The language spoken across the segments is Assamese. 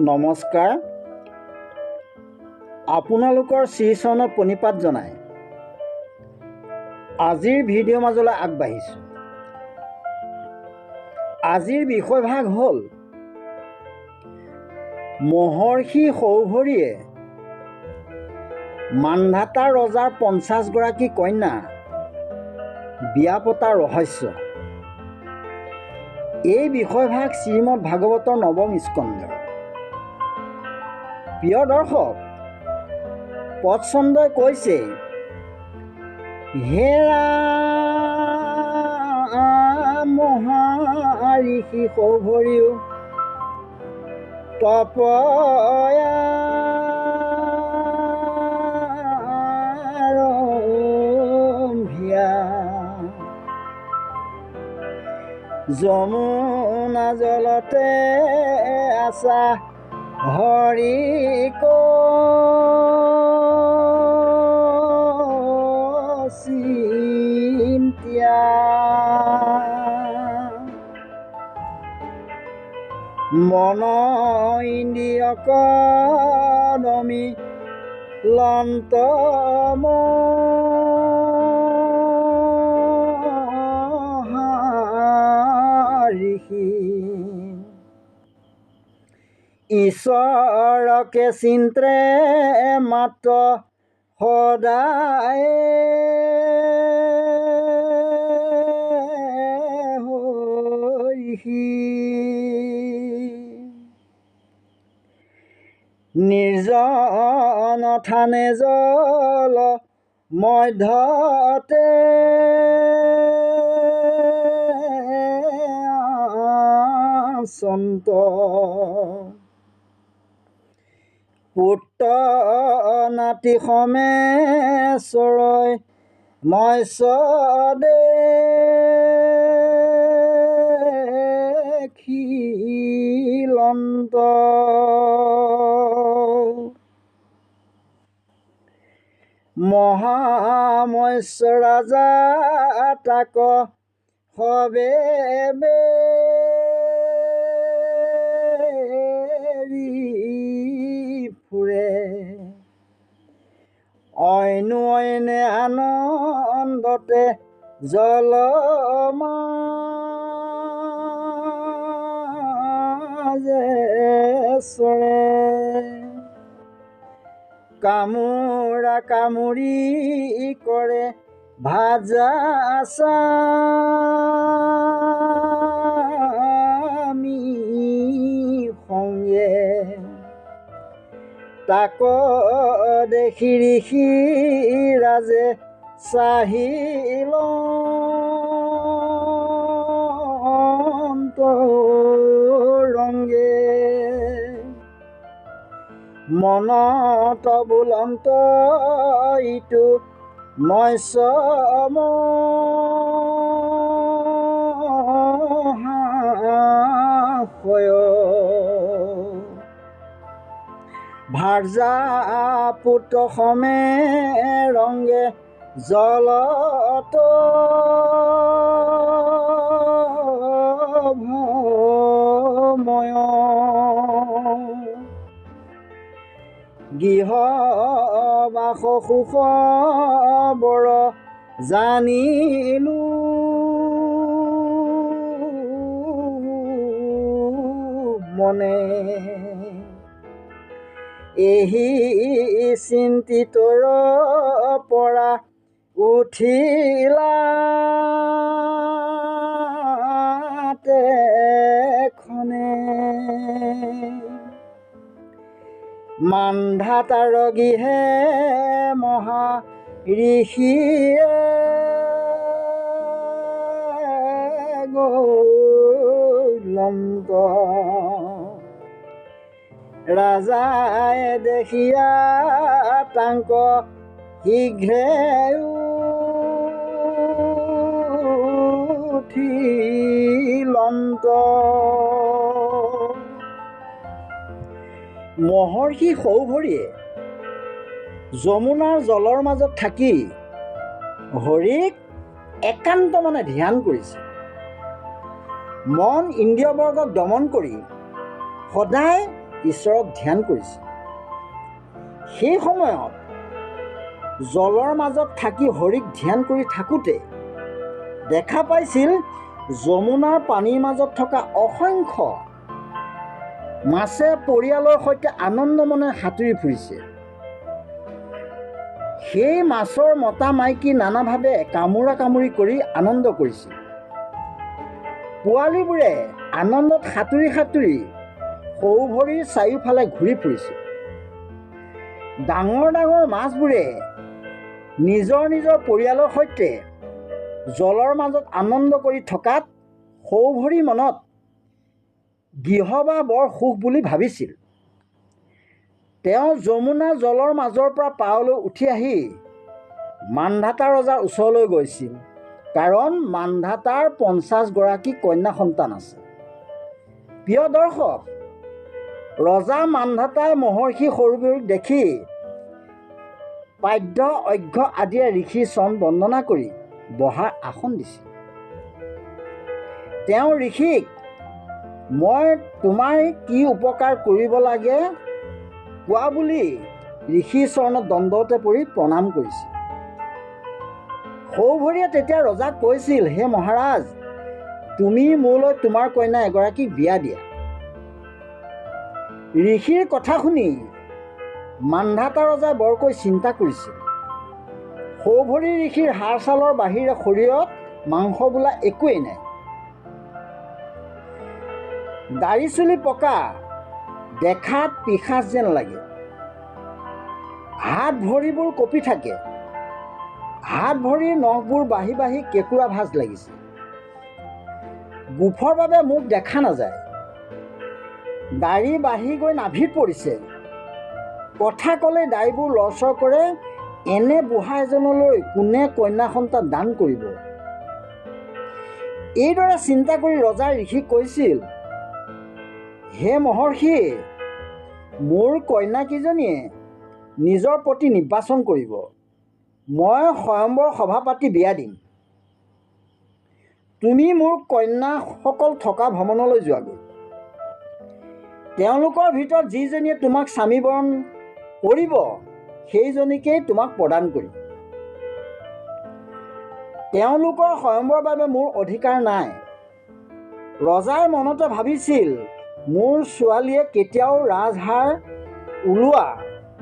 নমস্কাৰ। আপোনালোকৰ শ্ৰীচৰণত প্ৰণিপাত জনাই আজিৰ ভিডিঅ' মাজলৈ আগবাঢ়িছোঁ। আজিৰ বিষয়ভাগ হ'ল মহৰ্ষি সৌভৰীয়ে মান্ধাতা ৰজাৰ 50 গৰাকী কন্যা বিয়া পতাৰ ৰহস্য। এই বিষয়ভাগ শ্ৰীমদ ভাগৱতৰ নৱম স্কন্ধৰ। প্ৰিয় দৰ্শক, পদচন্দই কৈছে, হে ৰাম মহাঋষি সৌভৰীও তপয়াৰম্ভিয়া যমুনা জলতে আছা হৰিক চিন্তিয়া মন ইন্দ্ৰিয় কদমি লন্ত মহাঋষি ঈশ্বৰকে চিন্তে মাত্ৰ সদায় হৰিষি নিৰ্জন থানে জল মধ্যতে সন্ত পুত্ৰ নাতি সমেশ্বৰয় মৎস্যদে খিলন্ত মহামৎস্য ৰাজা তাক সবে ফুৰে অইনো অইনে আনন্দতে জল মাজে চৰে কামোৰা কামুৰি কৰে ভাজা স্বামী সংগে তাক দেখি ঋষি ৰাজে চাহিল ৰংগে মনত বুলন্ত ইটো মৎস্য মহাশয় ভাৰ্যা পুত্ৰ সমে ৰংগে জলত ভ্ৰময় গৃহ বাস সুখ বৰ জানিলো মনে এহি চিন্তিতৰ পৰা উঠিলা তেখনে মান্ধাতাৰ গৃহে মহাঋষিয়ে গৌলন্ত ৰাজাই দেখিয়া তাংক শীঘ্ৰে উঠিলন্ত মহৰ্ষি সৌভৰীয়ে যমুনাৰ জলৰ মাজত থাকি হৰিক একান্ত মনে ধ্যান কৰিছে। মন ইন্দ্ৰিয়বৰ্গক দমন কৰি সদায় ঈশ্বৰক ধ্যান কৰিছিল। সেই সময়ত জলৰ মাজত থাকি হৰিক ধ্যান কৰি থাকোঁতে দেখা পাইছিল যমুনাৰ পানীৰ মাজত থকা অসংখ্য মাছে পৰিয়ালৰ সৈতে আনন্দ মনে সাঁতুৰি ফুৰিছে। সেই মাছৰ মতা মাইকী নানাভাৱে কামোৰা কামুৰি কৰি আনন্দ কৰিছিল। পোৱালীবোৰে আনন্দত সাঁতুৰি সাঁতুৰি সৰু ভৰিৰ চাৰিওফালে ঘূৰি ফুৰিছিল। ডাঙৰ ডাঙৰ মাছবোৰে নিজৰ নিজৰ পৰিয়ালৰ সৈতে জলৰ মাজত আনন্দ কৰি থকাত সৰু ভৰি মনত গৃহ বা বৰ সুখ বুলি ভাবিছিল। তেওঁ যমুনা জলৰ মাজৰ পৰা পাৰলৈ উঠি আহি মান্ধাতা ৰজাৰ ওচৰলৈ গৈছিল, কাৰণ মান্ধাতাৰ 50 গৰাকী কন্যা সন্তান আছে। প্ৰিয় দৰ্শক, ৰজা মান্ধাতাই মহৰ্ষি সৰুভৰিক দেখি পাদ্য অৰ্ঘ্য আদিৰে ঋষিৰ চৰণ বন্দনা কৰি বহাৰ আসন দিছিল। তেওঁ ঋষিক, মই তোমাৰ কি উপকাৰ কৰিব লাগে কোৱা বুলি ঋষিৰ চৰণত দণ্ডতে পৰি প্ৰণাম কৰিছিল। সৌভৰিয়ে তেতিয়া ৰজাক কৈছিল, হে মহাৰাজ, তুমি মোলৈ তোমাৰ কন্যা এগৰাকীক বিয়া দিয়া। ঋষিৰ কথা শুনি মান্ধাতা ৰজাই বৰকৈ চিন্তা কৰিছিল। সৌভৰি ঋষিৰ হাড় ছালৰ বাহিৰে শৰীৰত মাংস বোলা একোৱেই নাই। দাড়ি চুলি পকা, দেখাত পিশাচ যেন লাগে। হাত ভৰিবোৰ কঁপি থাকে। হাত ভৰিৰ নখবোৰ বাঢ়ি বাঢ়ি কেঁকুৰা ভাঁজ লাগিছে। গোফৰ বাবে মুখ দেখা নাযায়। দাড়ি বাঢ়ি গৈ নাভিত পৰিছে। কথা ক'লে দাড়িবোৰ লৰচৰ কৰে। এনে বুঢ়া এজনলৈ কোনে কন্যা সন্তান দান কৰিব? এইদৰে চিন্তা কৰি ৰজাই ঋষিক কৈছিল, হে মহৰ্ষি, মোৰ কন্যাকেইজনীয়ে নিজৰ পতি নিৰ্বাচন কৰিব। মই স্বয়ম্বৰ সভা পাতি বিয়া দিম। তুমি মোৰ কন্যাসকল থকা ভ্ৰমণলৈ যোৱাগৈ। তেওঁলোকৰ ভিতৰত যিজনীয়ে তোমাক স্বামী বৰণ কৰিব সেইজনীকেই তোমাক প্ৰদান কৰিম। তেওঁলোকৰ স্বয়ম্বৰৰ বাবে মোৰ অধিকাৰ নাই। ৰজাই মনতে ভাবিছিল, মোৰ ছোৱালীয়ে কেতিয়াও ৰাজহাড় ওলোৱা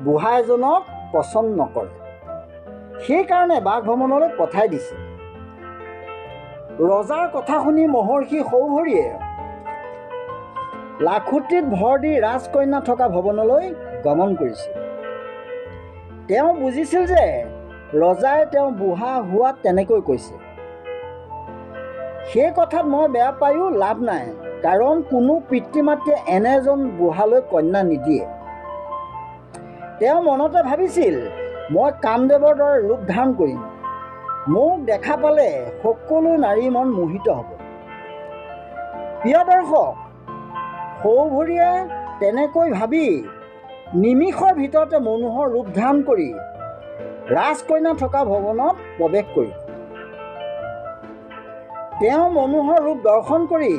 বুঢ়া এজনক পচন্দ নকৰে। সেইকাৰণে বাঘ ভ্ৰমণলৈ পঠাই দিছিল। ৰজাৰ কথা শুনি মহৰ্ষি সৌভৰিয়ে লাখুটিত ভৰ দি ৰাজকন্যা থকা ভৱনলৈ গমন কৰিছিল। তেওঁ বুজিছিল যে ৰজাই তেওঁ বুঢ়া হোৱাত তেনেকৈ কৈছে। সেই কথাত মই বেয়া পায়ো লাভ নাই, কাৰণ কোনো পিতৃ মাতৃয়ে এনে এজন বুঢ়ালৈ কন্যা নিদিয়ে। তেওঁ মনতে ভাবিছিল, মই কামদেৱৰ দৰে ৰূপ ধাৰণ কৰিম। মোক দেখা পালে সকলো নাৰী মন মোহিত হ'ব। প্ৰিয় দৰ্শক, সৌভৰিয়ে তেনেকৈ ভাবি নিমিষৰ ভিতৰতে মনোহৰ ৰূপ ধাৰণ কৰি ৰাজকন্যা থকা ভৱনত প্ৰৱেশ কৰিল। তেওঁ মনোহৰ ৰূপ দৰ্শন কৰি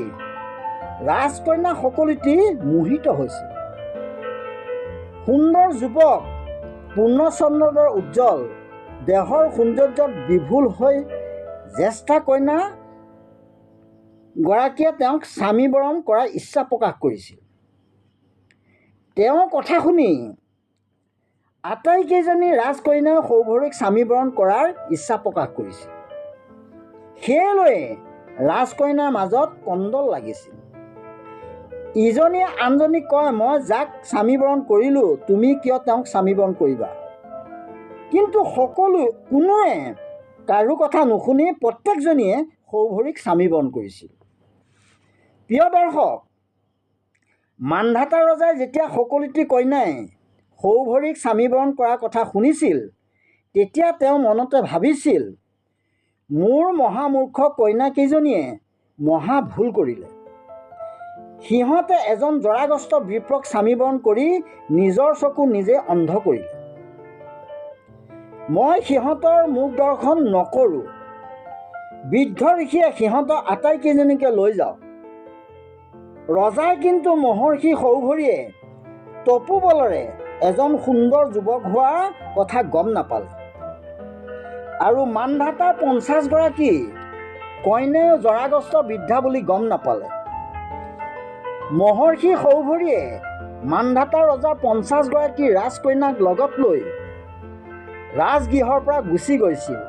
ৰাজকন্যা সকলোটি মোহিত হৈছিল। সুন্দৰ যুৱক, পূৰ্ণচন্দ্ৰৰ দৰে উজ্জ্বল, দেহৰ সৌন্দৰ্যত বিভোল হৈ জ্যেষ্ঠা কন্যা গৰাকীয়ে তেওঁক স্বামী বৰণ কৰাৰ ইচ্ছা প্ৰকাশ কৰিছিল। তেওঁৰ কথা শুনি আটাইকেইজনী ৰাজকন্যাই সৌভৰিক স্বামী বৰণ কৰাৰ ইচ্ছা প্ৰকাশ কৰিছিল। সেয়েলৈয়ে ৰাজকন্যাৰ মাজত কণ্ডল লাগিছিল। ইজনীয়ে আনজনীক কয়, মই যাক স্বামী বৰণ কৰিলোঁ, তুমি কিয় তেওঁক স্বামী বৰণ কৰিবা? কিন্তু কোনোৱে কাৰো কথা নুশুনি প্ৰত্যেকজনীয়ে সৌভৰিক স্বামী বৰণ কৰিছিল। প্ৰিয় দৰ্শক, মান্ধাতা ৰজাই যেতিয়া সকলোটি কন্যাই সৌভৰিক স্বামী বৰণ কৰাৰ কথা শুনিছিল, তেতিয়া তেওঁ মনতে ভাবিছিল, মোৰ মহামূৰ্খ কন্যাকেইজনীয়ে মহা ভুল কৰিলে। সিহঁতে এজন জৰাগ্ৰস্ত বিপ্ৰক স্বামী বৰণ কৰি নিজৰ চকু নিজে অন্ধ কৰিলে। মই সিহঁতৰ মুখ দৰ্শন নকৰোঁ। বৃদ্ধ ঋষিয়ে সিহঁতৰ আটাইকেইজনীকে লৈ যাওক। ৰজাই কিন্তু মহৰ্ষি সৌভৰিয়ে তপোবলেৰে এজন সুন্দৰ যুৱক হোৱাৰ কথা গম নাপালে। আৰু মান্ধাতাৰ 50গৰাকী কন্যাও জৰাগ্ৰস্ত বৃদ্ধা বুলি গম নাপালে। মহৰ্ষি সৌভৰীয়ে মান্ধাতা ৰজাৰ 50গৰাকী ৰাজকন্যাক লগত লৈ ৰাজগৃহৰ পৰা গুচি গৈছিল।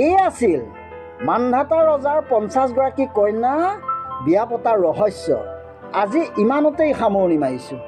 এই আছিল মান্ধাতা ৰজাৰ 50গৰাকী কন্যা বিয়া পতাৰ ৰহস্য। আজি ইমানতেই সামৰণি মাৰিছোঁ।